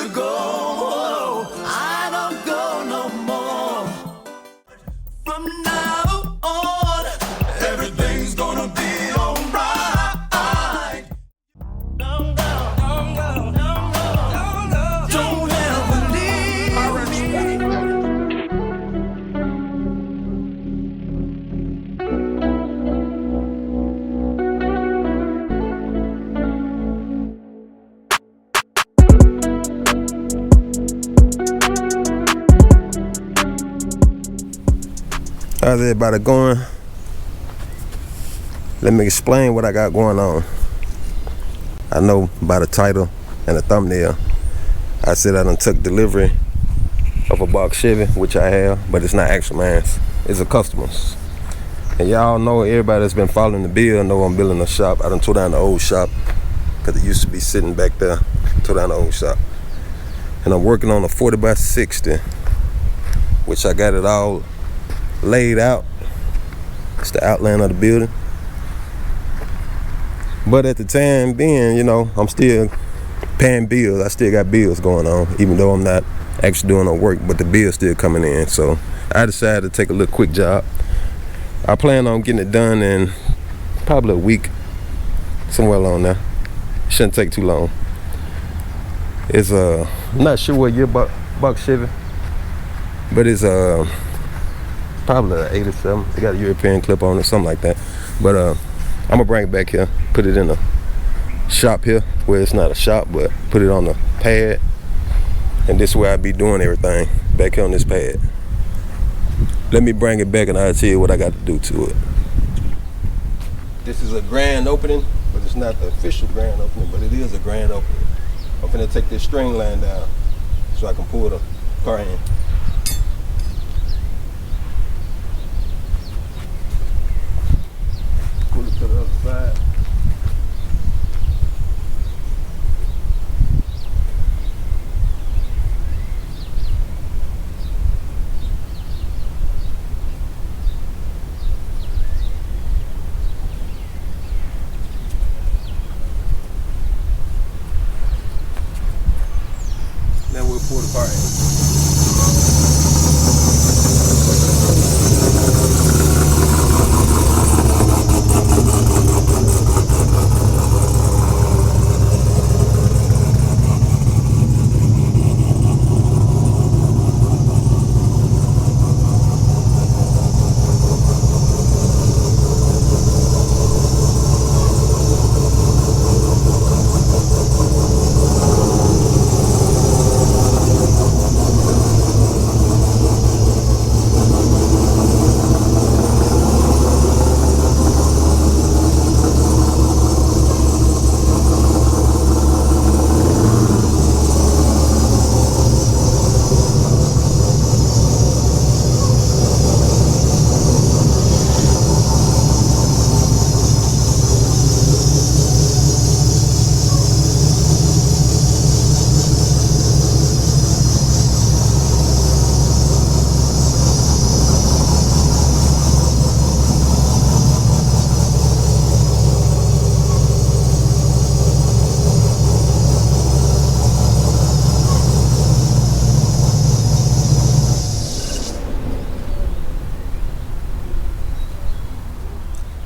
to go. I don't go no more. From now on, everything's gonna be alright. Don't go, don't go, don't go, don't go. Don't ever leave me. How's everybody going? Let me explain what I got going on. I know by the title and the thumbnail, I said I done took delivery of a box Chevy, which I have, but it's not actual mine. It's a customer's. And y'all know, everybody that's been following the bill know I'm building a shop. I done tore down the old shop because it used to be sitting back there. Tore down the old shop. And I'm working on a 40 by 60, which I got it all laid out. It's the outline of the building. But at the time being, you know, I'm still paying bills. I still got bills going on, even though I'm not actually doing no work, but the bill's still coming in. So I decided to take a little quick job. I plan on getting it done in probably a week, somewhere along there. Shouldn't take too long. It's I'm not sure what year box Chevy, but it's probably an 87. It got a European clip on it, something like that. But I'm gonna bring it back here, put it in a shop here, where it's not a shop, but put it on the pad. And this is where I be doing everything, back here on this pad. Let me bring it back and I'll tell you what I got to do to it. This is a grand opening, but it's not the official grand opening, but it is a grand opening. I'm finna take this string line down so I can pull the car in. Pull it to the other side. Now we'll pull the car in.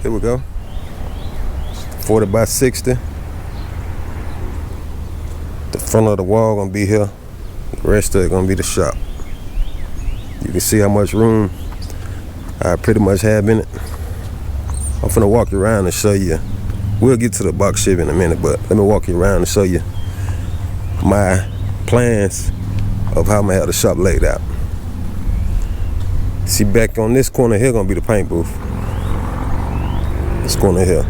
Here we go. 40 by 60. The front of the wall gonna be here. The rest of it gonna be the shop. You can see how much room I pretty much have in it. I'm finna walk you around and show you. We'll get to the box Chevy in a minute, but let me walk you around and show you my plans of how I'm gonna have the shop laid out. See, back on this corner here gonna be the paint booth. This corner here.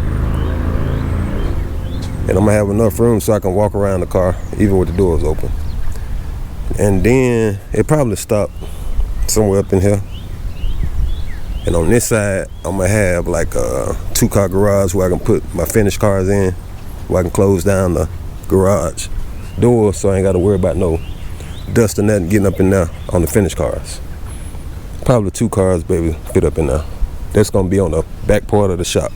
And I'm gonna have enough room so I can walk around the car even with the doors open. And then it probably stop somewhere up in here. And on this side, I'm gonna have like a 2-car garage where I can put my finished cars in, where I can close down the garage door so I ain't gotta worry about no dust or nothing getting up in there on the finished cars. Probably 2 cars, baby, fit up in there. That's gonna be on the back part of the shop.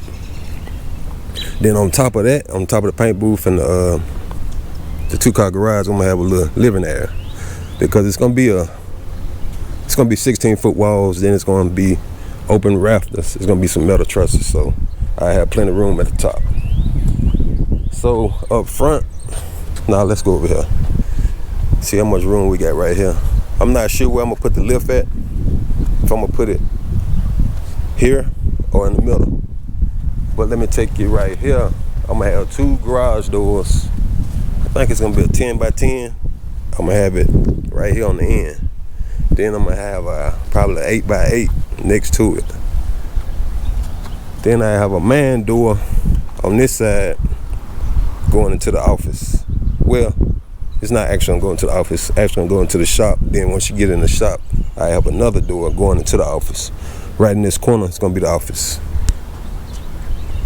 Then on top of that, on top of the paint booth and the the 2-car garage, I'm gonna have a little living area because it's gonna be 16-foot walls. Then it's gonna be open rafters. It's gonna be some metal trusses, so I have plenty of room at the top. So up front, now let's go over here. See how much room we got right here. I'm not sure where I'm gonna put the lift at. If I'm gonna put it here or in the middle. But let me take you right here. I'm gonna have 2 garage doors. I think it's gonna be a 10 by 10. I'm gonna have it right here on the end. Then I'm gonna have probably an 8 by 8 next to it. Then I have a man door on this side going into the office. Well, it's not actually going to the office. Actually, I'm going to the shop. Then once you get in the shop, I have another door going into the office. Right in this corner, it's going to be the office.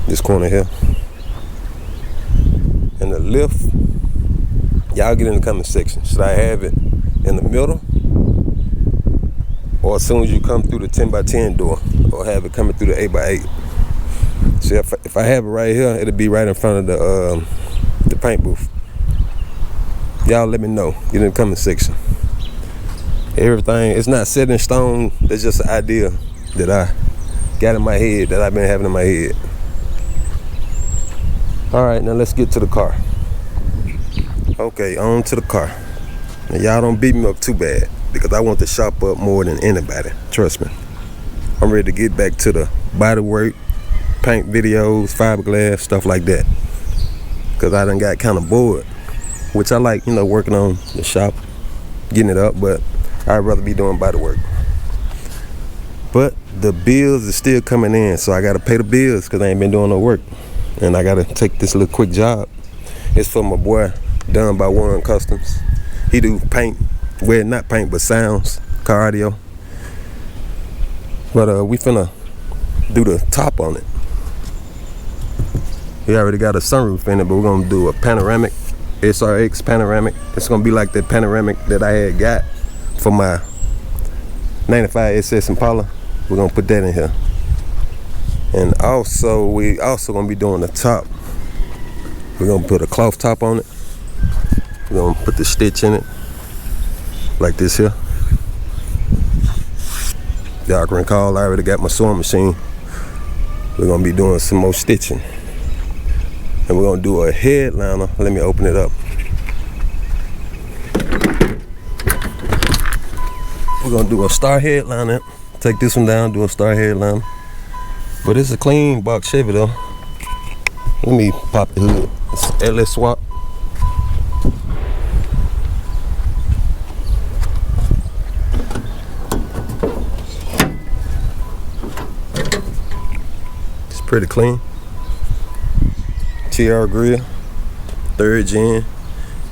This corner here. And the lift, y'all get in the comment section. Should I have it in the middle? Or as soon as you come through the 10 by 10 door? Or have it coming through the 8 by 8? See, if I have it right here, it'll be right in front of the paint booth. Y'all let me know. Get in the comment section. Everything, it's not set in stone. That's just an idea that I got in my head, that I've been having in my head. All right, now let's get to the car. Okay, on to the car. Now y'all don't beat me up too bad because I want to shop up more than anybody. Trust me. I'm ready to get back to the body work, paint videos, fiberglass, stuff like that. Because I done got kind of bored. Which I like, working on the shop, getting it up, but I'd rather be doing body work. But the bills is still coming in, so I gotta pay the bills because I ain't been doing no work. And I gotta take this little quick job. It's for my boy, Done by QA1. He do paint, well, not paint, but sounds, car audio. But we finna do the top on it. We already got a sunroof in it, but we're gonna do a panoramic. SRX panoramic. It's gonna be like the panoramic that I had got for my 95 SS Impala. We're gonna put that in here. And also, we also gonna be doing the top. We're gonna put a cloth top on it. We're gonna put the stitch in it, like this here. Y'all can recall, I already got my sewing machine. We're gonna be doing some more stitching. And we're gonna do a headliner. Let me open it up. We're gonna do a star headliner. Take this one down, do a star headliner. But it's a clean box Chevy though. Let me pop the hood. It's LS swap. It's pretty clean. TR grill, 3rd gen,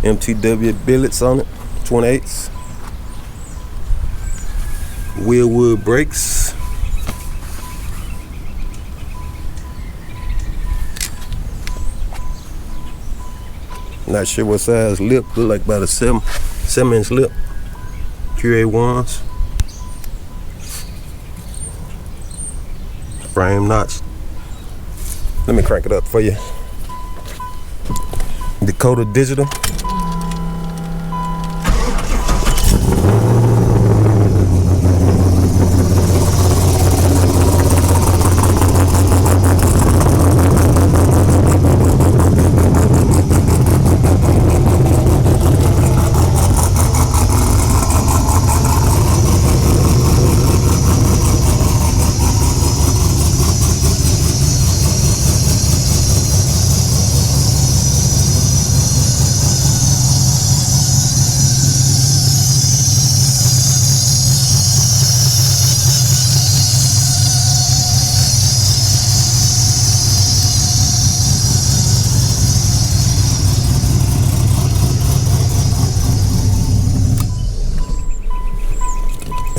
MTW billets on it, 28s. Wheel wood brakes. Not sure what size lip, look like about a 7-inch lip. QA1s. Frame notch. Let me crank it up for you. Dakota Digital.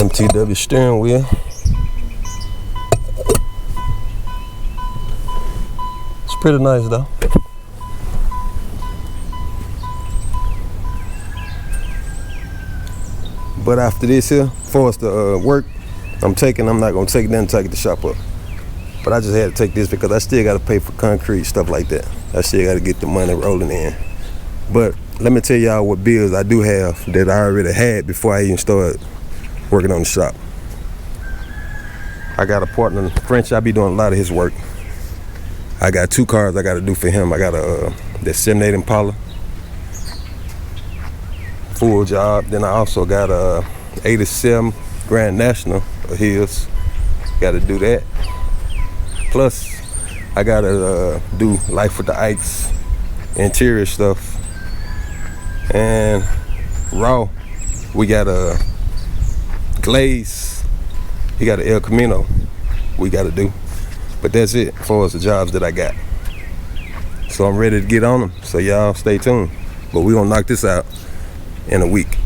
MTW steering wheel. It's pretty nice though. But after this here, for us to work, I'm not gonna take it down until I get the shop up. But I just had to take this because I still gotta pay for concrete, stuff like that. I still gotta get the money rolling in. But let me tell y'all what bills I do have that I already had before I even started working on the shop. I got a partner, French. I be doing a lot of his work. I got 2 cars I got to do for him. I got the 78 Impala, full job. Then I also got a 87 Grand National of his. Got to do that. Plus, I got to do Life with the Ikes, interior stuff. And Raw, we got a Glaze. He got an El Camino we got to do. But that's it as far as the jobs that I got. So I'm ready to get on them. So y'all stay tuned. But we gonna knock this out in a week.